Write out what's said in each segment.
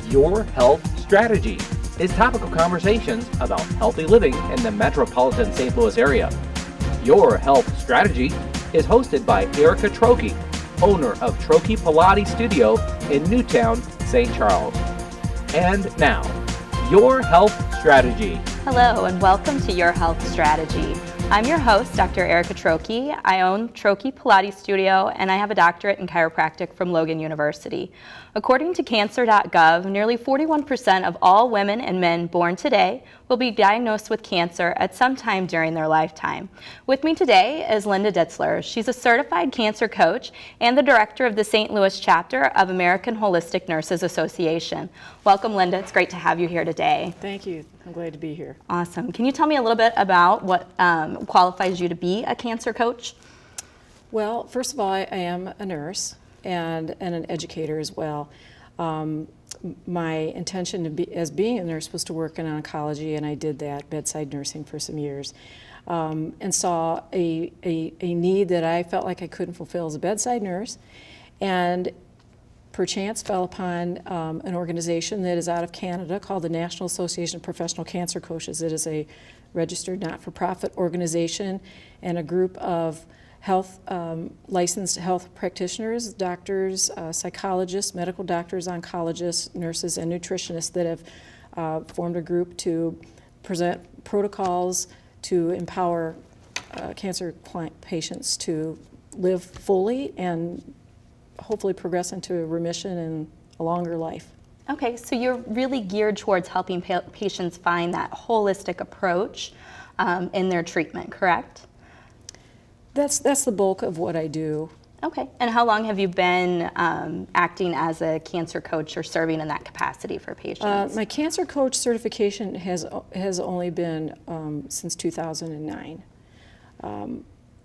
Your Health Strategy is topical conversations about healthy living in the metropolitan St. Louis area. Your Health Strategy is hosted by Erica Trokey, owner of Trokey Pilates Studio in Newtown, St. Charles. And now, Your Health Strategy. Hello and welcome to Your Health Strategy. I'm your host, Dr. Erica Trokey. I own Trokey Pilates Studio and I have a doctorate in chiropractic from Logan University. According to cancer.gov, nearly 41% of all women and men born today will be diagnosed with cancer at some time during their lifetime. With me today is Linda Ditzler. She's a certified cancer coach and the director of the St. Louis chapter of American Holistic Nurses Association. Welcome, Linda. It's great to have you here today. Thank you. I'm glad to be here. Awesome. Can you tell me a little bit about what qualifies you to be a cancer coach? Well, first of all, I am a nurse and an educator as well. My intention as being a nurse was to work in oncology, and I did that, bedside nursing, for some years, and saw a need that I felt like I couldn't fulfill as a bedside nurse, and perchance fell upon an organization that is out of Canada called the National Association of Professional Cancer Coaches. It is a registered not-for-profit organization and a group of licensed health practitioners, doctors, psychologists, medical doctors, oncologists, nurses, and nutritionists that have formed a group to present protocols to empower cancer patients to live fully and hopefully progress into remission and a longer life. Okay, so you're really geared towards helping patients find that holistic approach in their treatment, correct? That's the bulk of what I do. Okay, and how long have you been acting as a cancer coach or serving in that capacity for patients? My cancer coach certification has only been since 2009.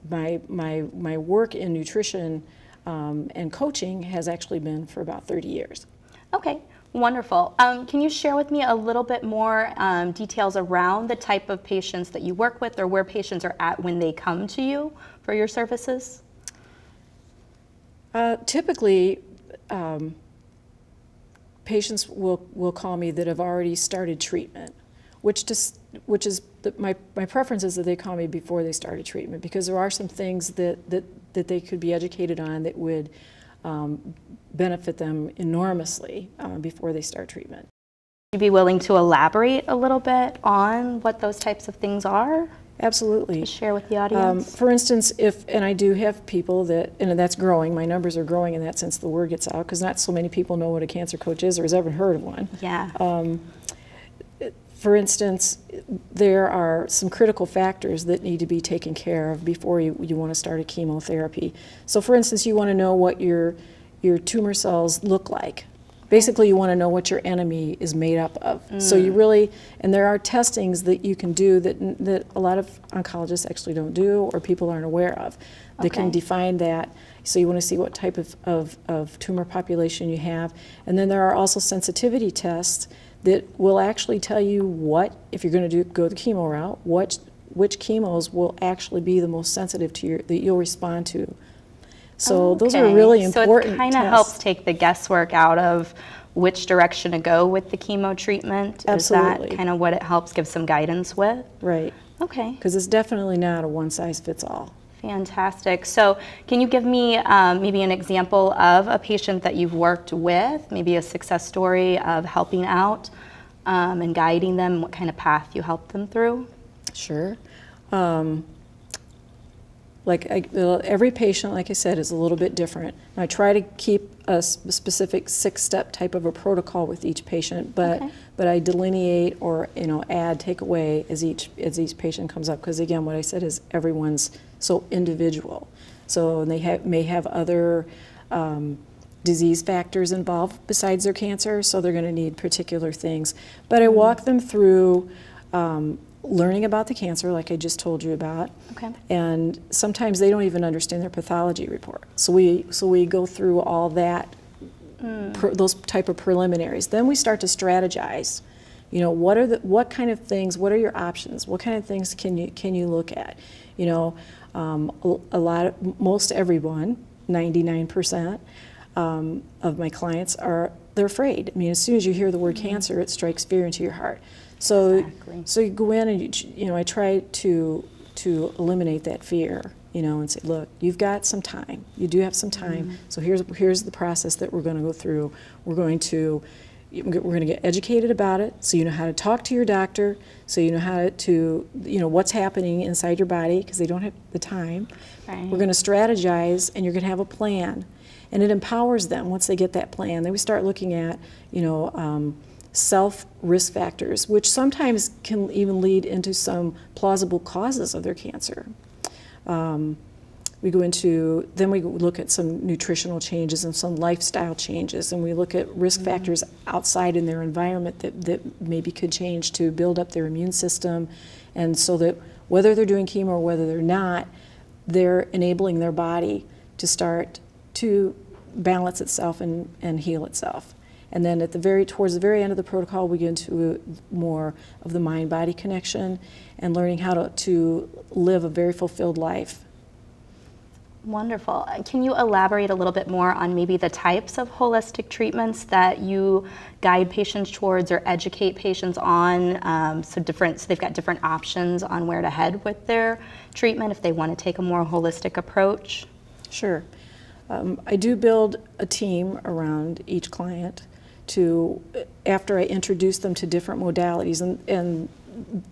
My work in nutrition and coaching has actually been for about 30 years. Okay, wonderful. Can you share with me a little bit more details around the type of patients that you work with or where patients are at when they come to you for your services? Typically, patients will call me that have already started treatment, my preference is that they call me before they started treatment, because there are some things that they could be educated on that would benefit them enormously before they start treatment. Would you be willing to elaborate a little bit on what those types of things are? Absolutely. To share with the audience? For instance, and I do have people and that's growing, my numbers are growing in that since the word gets out, because not so many people know what a cancer coach is or has ever heard of one. Yeah. For instance, there are some critical factors that need to be taken care of before you want to start a chemotherapy. So for instance, you want to know what your tumor cells look like. Basically, you want to know what your enemy is made up of. So you really, and there are testings that you can do that a lot of oncologists actually don't do or people aren't aware of. They can define that. So you want to see what type of tumor population you have. And then there are also sensitivity tests that will actually tell you what, if you're going to go the chemo route, which chemos will actually be the most sensitive to that you'll respond to. So those are really important. So it kind of helps take the guesswork out of which direction to go with the chemo treatment. Absolutely. Is that kind of what it helps give some guidance with? Right. Okay. Because it's definitely not a one-size-fits-all. Fantastic. So can you give me maybe an example of a patient that you've worked with, maybe a success story of helping out and guiding them, what kind of path you helped them through? Sure. Every patient, like I said, is a little bit different. And I try to keep a specific 6-step type of a protocol with each patient, but I delineate or take away as each patient comes up, because again, what I said is everyone's so individual. So they may have other disease factors involved besides their cancer, so they're going to need particular things. But I walk them through learning about the cancer, like I just told you about. Okay. And sometimes they don't even understand their pathology report. So we go through all that, those type of preliminaries. Then we start to strategize. What kind of things? What are your options? What kind of things can you look at? Most everyone, 99%, of my clients they're afraid. I mean, as soon as you hear the word cancer, it strikes fear into your heart. So, Exactly. so you go in and I try to eliminate that fear, and say, look, you've got some time. You do have some time. So here's the process that we're going to go through. We're going to get educated about it, so you know how to talk to your doctor, so you know how to what's happening inside your body, because they don't have the time. Right. We're going to strategize, and you're going to have a plan, and it empowers them once they get that plan. Then we start looking at self risk factors, which sometimes can even lead into some plausible causes of their cancer. We look at some nutritional changes and some lifestyle changes, and we look at risk factors outside in their environment that maybe could change to build up their immune system, and so that whether they're doing chemo or whether they're not, they're enabling their body to start to balance itself and heal itself. And then towards the very end of the protocol, we get into more of the mind-body connection and learning how to live a very fulfilled life. Wonderful. Can you elaborate a little bit more on maybe the types of holistic treatments that you guide patients towards or educate patients on? So they've got different options on where to head with their treatment if they want to take a more holistic approach? Sure. I do build a team around each client after I introduce them to different modalities, and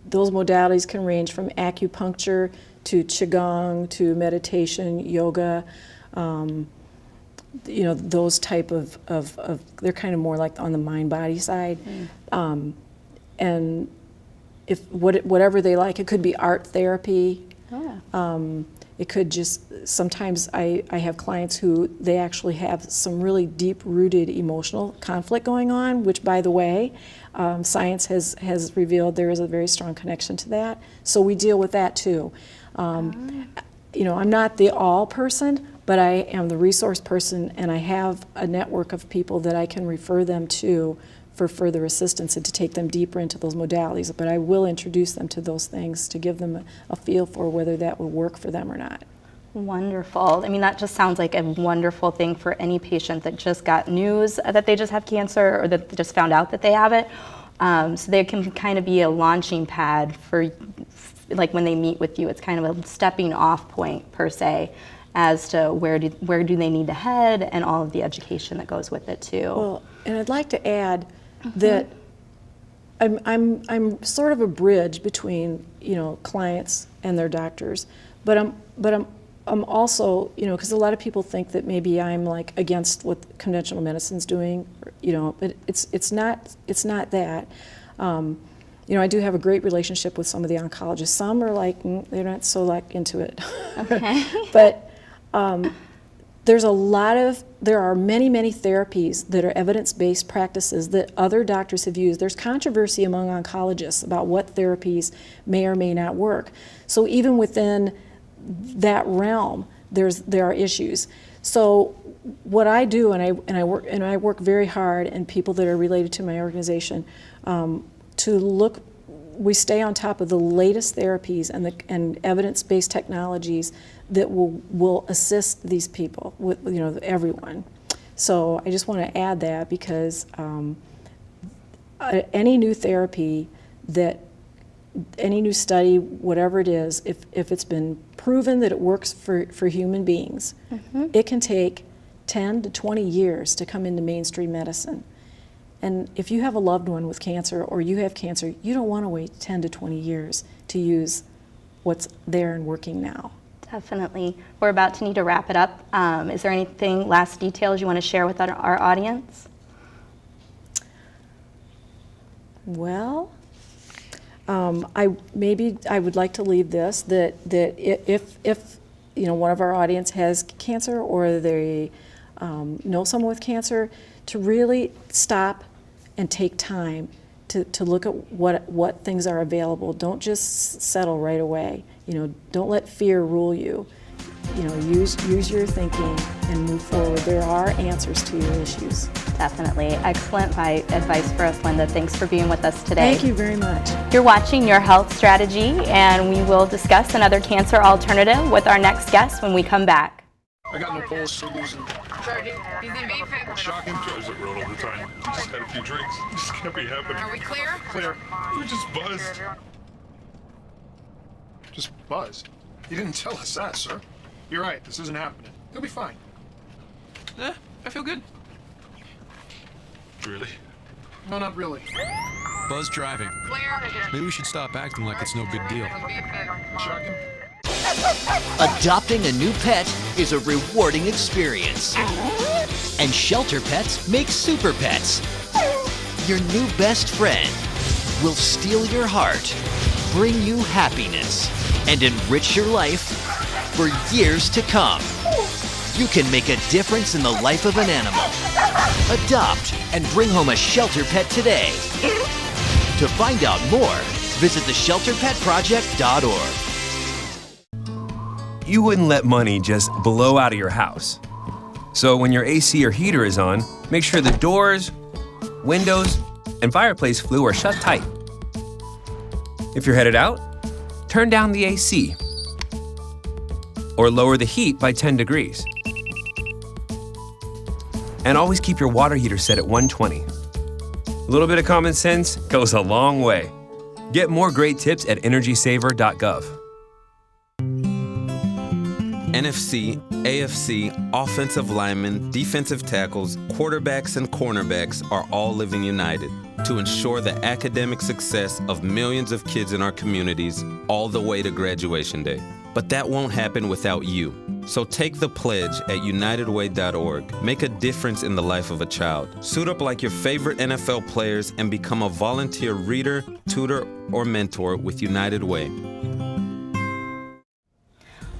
those modalities can range from acupuncture to qigong to meditation, yoga, those type of they're kind of more like on the mind-body side. And if whatever they like, it could be art therapy. Oh. It could sometimes I have clients who they actually have some really deep-rooted emotional conflict going on, which, by the way, science has revealed there is a very strong connection to that. So we deal with that too. I'm not the all person, but I am the resource person, and I have a network of people that I can refer them to for further assistance and to take them deeper into those modalities. But I will introduce them to those things to give them a feel for whether that will work for them or not. Wonderful. I mean, that just sounds like a wonderful thing for any patient that just got news that they just have cancer or that they just found out that they have it. So they can kind of be a launching pad for, like, when they meet with you, it's kind of a stepping off point per se as to where do they need to head and all of the education that goes with it too. Well, and I'd like to add that I'm sort of a bridge between clients and their doctors, but I'm also because a lot of people think that maybe I'm like against what conventional medicine's doing, but it's not that. I do have a great relationship with some of the oncologists. Some are like they're not so into it. Okay. But there are many therapies that are evidence-based practices that other doctors have used. There's controversy among oncologists about what therapies may or may not work. So even within that realm, there are issues. So what I do, and I work very hard, and people that are related to my organization, we stay on top of the latest therapies and evidence-based technologies that will assist these people, with everyone. So I just want to add that because any new therapy any new study, whatever it is, if it's been proven that it works for human beings, it can take 10 to 20 years to come into mainstream medicine. And if you have a loved one with cancer or you have cancer, you don't want to wait 10 to 20 years to use what's there and working now. Definitely. We're about to need to wrap it up. Is there anything, last details you want to share with our audience? Well, I would like to leave this, that if one of our audience has cancer or they know someone with cancer, to really stop and take time to look at what things are available. Don't just settle right away. Don't let fear rule you. Use your thinking and move forward. There are answers to your issues. Definitely. Excellent advice for us, Linda. Thanks for being with us today. Thank you very much. You're watching Your Health Strategy, and we will discuss another cancer alternative with our next guest when we come back. I got no pulse, so losing. Sergeant, he's in B-Fit. Shocking drives it road all the time. Just had a few drinks. This can't be happening. Are we clear? Clear. We're just buzzed. Just buzzed? You didn't tell us that, sir. You're right. This isn't happening. He'll be fine. I feel good. Really? No, not really. Buzz driving. Clear. Maybe we should stop acting like it's no big deal. Shocking. Adopting a new pet is a rewarding experience. And shelter pets make super pets. Your new best friend will steal your heart, bring you happiness, and enrich your life for years to come. You can make a difference in the life of an animal. Adopt and bring home a shelter pet today. To find out more, visit theshelterpetproject.org. You wouldn't let money just blow out of your house. So when your AC or heater is on, make sure the doors, windows, and fireplace flue are shut tight. If you're headed out, turn down the AC or lower the heat by 10 degrees. And always keep your water heater set at 120. A little bit of common sense goes a long way. Get more great tips at energysaver.gov. NFC, AFC, offensive linemen, defensive tackles, quarterbacks, and cornerbacks are all living united to ensure the academic success of millions of kids in our communities all the way to graduation day. But that won't happen without you. So take the pledge at unitedway.org. Make a difference in the life of a child. Suit up like your favorite NFL players and become a volunteer reader, tutor, or mentor with United Way.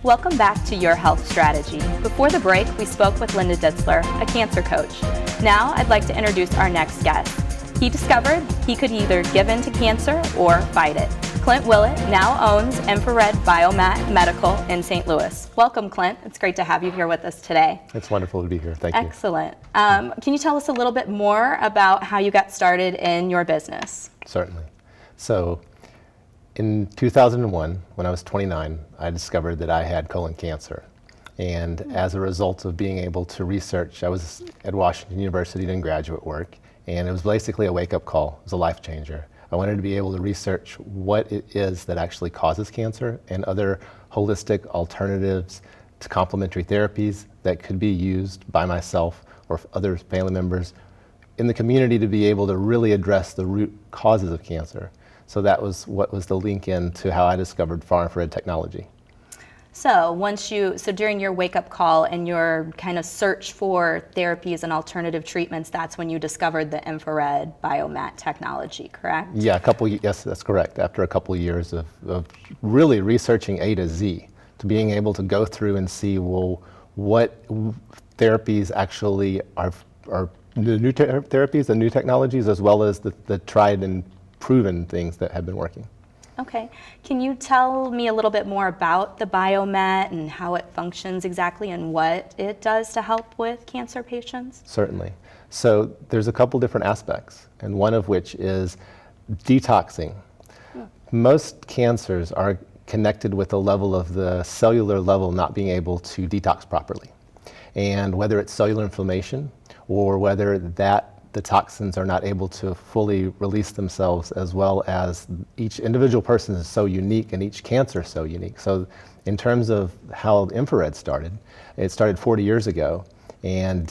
Welcome back to Your Health Strategy. Before the break, we spoke with Linda Ditzler, a cancer coach. Now I'd like to introduce our next guest. He discovered he could either give in to cancer or fight it. Clint Willett now owns Infrared Biomat Medical in St. Louis. Welcome, Clint. It's great to have you here with us today. It's wonderful to be here. Thank you. Excellent. Can you tell us a little bit more about how you got started in your business? Certainly. So, in 2001, when I was 29, I discovered that I had colon cancer. And as a result of being able to research, I was at Washington University doing graduate work, and it was basically a wake-up call. It was a life changer. I wanted to be able to research what it is that actually causes cancer and other holistic alternatives to complementary therapies that could be used by myself or other family members in the community to be able to really address the root causes of cancer. So that was what was the link in to how I discovered far infrared technology. So during your wake-up call and your kind of search for therapies and alternative treatments, that's when you discovered the infrared biomat technology, correct? Yeah, yes, that's correct. After a couple of years of really researching A to Z, to being able to go through and see, well, what therapies actually are the new therapies and new technologies, as well as the tried and proven things that have been working. Okay. Can you tell me a little bit more about the Biomat and how it functions exactly and what it does to help with cancer patients? Certainly. So there's a couple different aspects, and one of which is detoxing. Most cancers are connected with the level of the cellular level not being able to detox properly. And whether it's cellular inflammation or whether the toxins are not able to fully release themselves, as well as each individual person is so unique and each cancer is so unique. So in terms of how infrared started, it started 40 years ago, and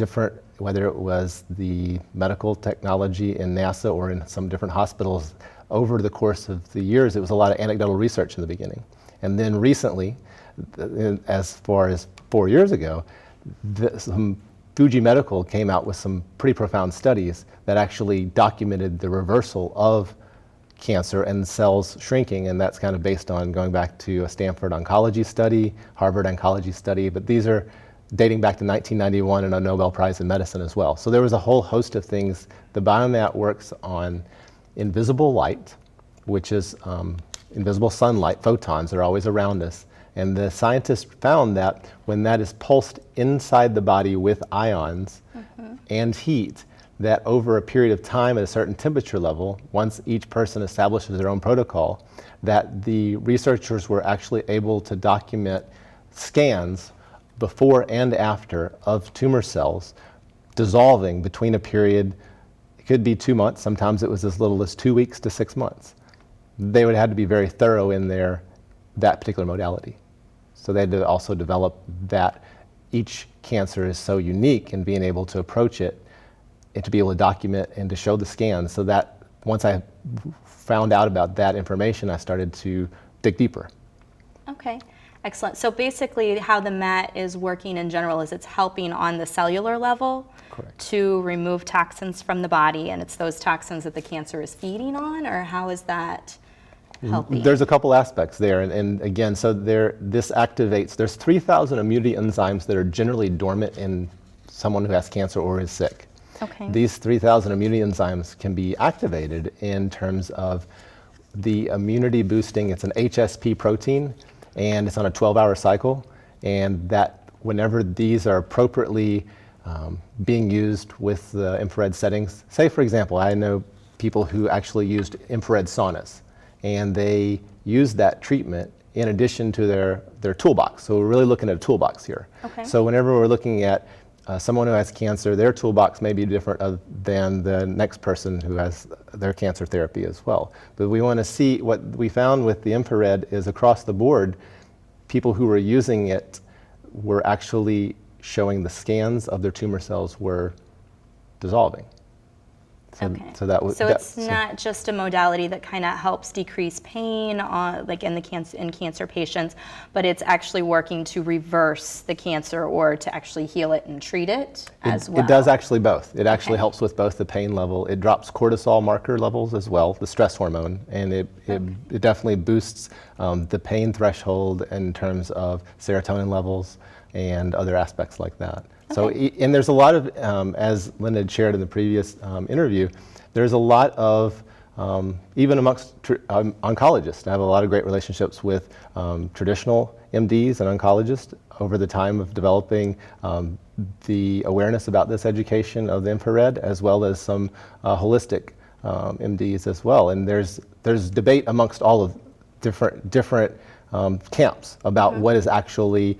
whether it was the medical technology in NASA or in some different hospitals, over the course of the years, it was a lot of anecdotal research in the beginning. And then recently, as far as 4 years ago, Fuji Medical came out with some pretty profound studies that actually documented the reversal of cancer and cells shrinking, and that's kind of based on going back to a Stanford oncology study, Harvard oncology study, but these are dating back to 1991 and a Nobel Prize in medicine as well. So there was a whole host of things. The Biomat works on invisible light, which is invisible sunlight, photons are always around us. And the scientists found that when that is pulsed inside the body with ions and heat, that over a period of time at a certain temperature level, once each person establishes their own protocol, that the researchers were actually able to document scans before and after of tumor cells dissolving between a period, it could be 2 months, sometimes it was as little as 2 weeks to 6 months. They would have to be very thorough in that particular modality. So they had to also develop that each cancer is so unique in being able to approach it and to be able to document and to show the scans. So that once I found out about that information, I started to dig deeper. Okay, excellent. So basically how the mat is working in general is it's helping on the cellular level to remove toxins from the body, and it's those toxins that the cancer is feeding on, or how is that helping? There's a couple aspects there, and again, so this activates, there's 3,000 immunity enzymes that are generally dormant in someone who has cancer or is sick. Okay. These 3,000 immunity enzymes can be activated in terms of the immunity boosting. It's an HSP protein, and it's on a 12-hour cycle, and that whenever these are appropriately being used with the infrared settings, say for example, I know people who actually used infrared saunas, and they used that treatment in addition to their toolbox. So we're really looking at a toolbox here. Okay. So whenever we're looking at someone who has cancer, their toolbox may be different than the next person who has their cancer therapy as well. But we want to see, what we found with the infrared is across the board, people who were using it were actually showing the scans of their tumor cells were dissolving. Okay. So that was. So it's not just a modality that kind of helps decrease pain, like in cancer patients, but it's actually working to reverse the cancer or to actually heal it and treat it as well. It does actually both. It actually helps with both the pain level. It drops cortisol marker levels as well, the stress hormone, and it definitely boosts the pain threshold in terms of serotonin levels and other aspects like that. So, and there's a lot of, as Linda had shared in the previous interview, there's a lot of, even amongst oncologists, I have a lot of great relationships with traditional MDs and oncologists over the time of developing the awareness about this education of the infrared, as well as some holistic MDs as well. And there's debate amongst all of different camps about what is actually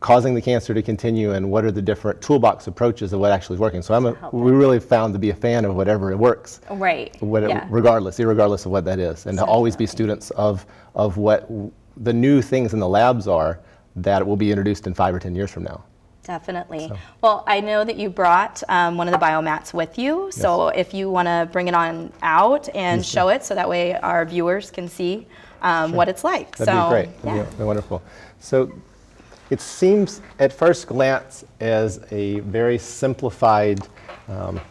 causing the cancer to continue and what are the different toolbox approaches of what actually is working. So we really found to be a fan of whatever works. Right. Regardless of what that is, and to always be students of what the new things in the labs are that will be introduced in 5 or 10 years from now. Definitely. So. Well, I know that you brought one of the biomats with you, so if you want to bring it on out and show it, so that way our viewers can see what it's like. That'd be great. Yeah. That'd be wonderful. So it seems at first glance as a very simplified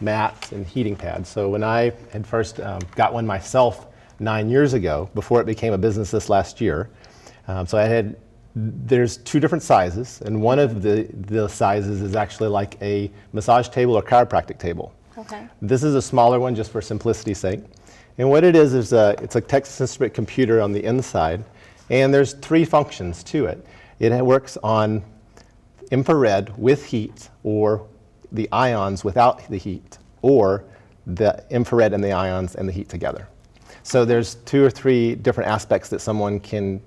mat and heating pad. So when I had first got one myself 9 years ago, before it became a business this last year, there's 2 different sizes, and one of the sizes is actually like a massage table or chiropractic table. Okay. This is a smaller one just for simplicity's sake. And what it is it's a Texas Instrument computer on the inside, and there's 3 functions to it. It works on infrared with heat, or the ions without the heat, or the infrared and the ions and the heat together. So there's 2 or 3 different aspects that someone can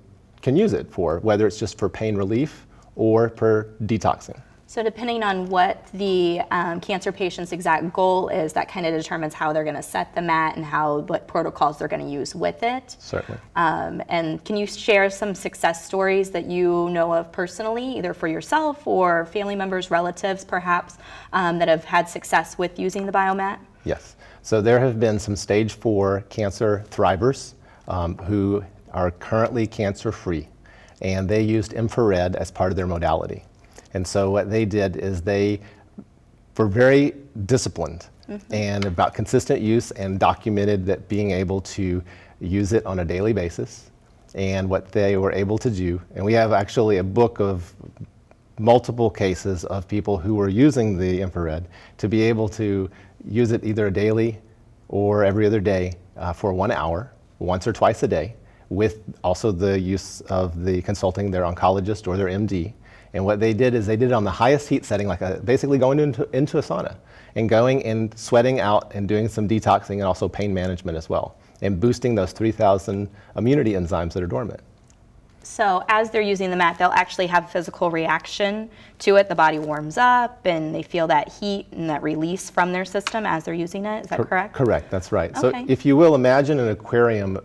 use it for, whether it's just for pain relief or for detoxing. So depending on what the cancer patient's exact goal is, that kind of determines how they're going to set the mat and what protocols they're going to use with it. Certainly. And can you share some success stories that you know of personally, either for yourself or family members, relatives perhaps, that have had success with using the Biomat? Yes. So there have been some stage 4 cancer thrivers who are currently cancer-free, and they used infrared as part of their modality. And so what they did is they were very disciplined and about consistent use, and documented that being able to use it on a daily basis, and what they were able to do. And we have actually a book of multiple cases of people who were using the infrared to be able to use it either daily or every other day for 1 hour, once or twice a day, with also the use of the consulting their oncologist or their MD. And what they did is they did it on the highest heat setting, like basically going into a sauna and going and sweating out and doing some detoxing and also pain management as well, and boosting those 3,000 immunity enzymes that are dormant. So as they're using the mat, they'll actually have a physical reaction to it. The body warms up and they feel that heat and that release from their system as they're using it. Is that correct? Correct, that's right. Okay. So if you will, imagine an aquarium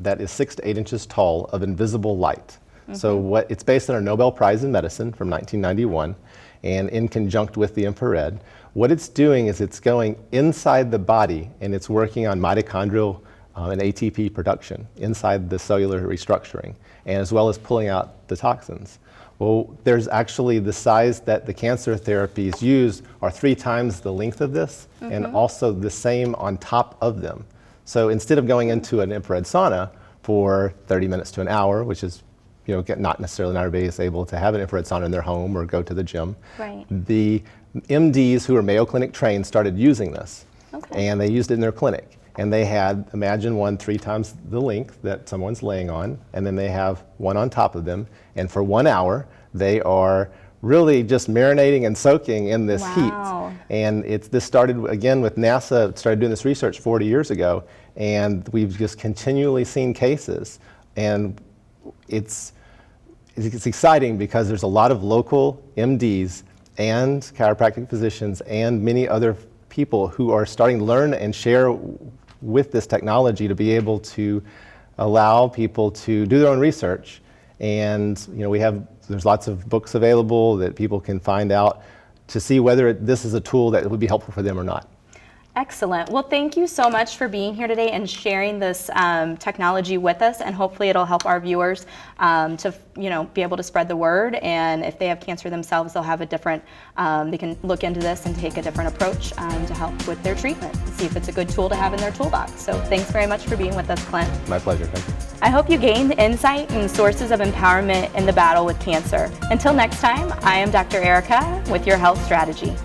that is 6 to 8 inches tall of invisible light. So it's based on a Nobel Prize in Medicine from 1991 and in conjunct with the infrared. What it's doing is it's going inside the body and it's working on mitochondrial and ATP production inside the cellular restructuring, and as well as pulling out the toxins. Well, there's actually the size that the cancer therapies use are 3 times the length of this, and also the same on top of them. So instead of going into an infrared sauna for 30 minutes to an hour, which is not necessarily not everybody is able to have an infrared sauna in their home or go to the gym. Right. The MDs who are Mayo Clinic trained started using this, and they used it in their clinic. And they had, imagine one 3 times the length that someone's laying on, and then they have one on top of them. And for 1 hour, they are really just marinating and soaking in this heat. And this started again with NASA, started doing this research 40 years ago, and we've just continually seen cases. And it's exciting because there's a lot of local MDs and chiropractic physicians and many other people who are starting to learn and share with this technology to be able to allow people to do their own research. And there's lots of books available that people can find out to see whether this is a tool that would be helpful for them or not. Excellent. Well, thank you so much for being here today and sharing this technology with us, and hopefully it'll help our viewers to be able to spread the word, and if they have cancer themselves, they'll have a different, they can look into this and take a different approach to help with their treatment and see if it's a good tool to have in their toolbox. So thanks very much for being with us, Clint. My pleasure. Thank you. I hope you gained insight and sources of empowerment in the battle with cancer. Until next time, I am Dr. Erica with Your Health Strategy.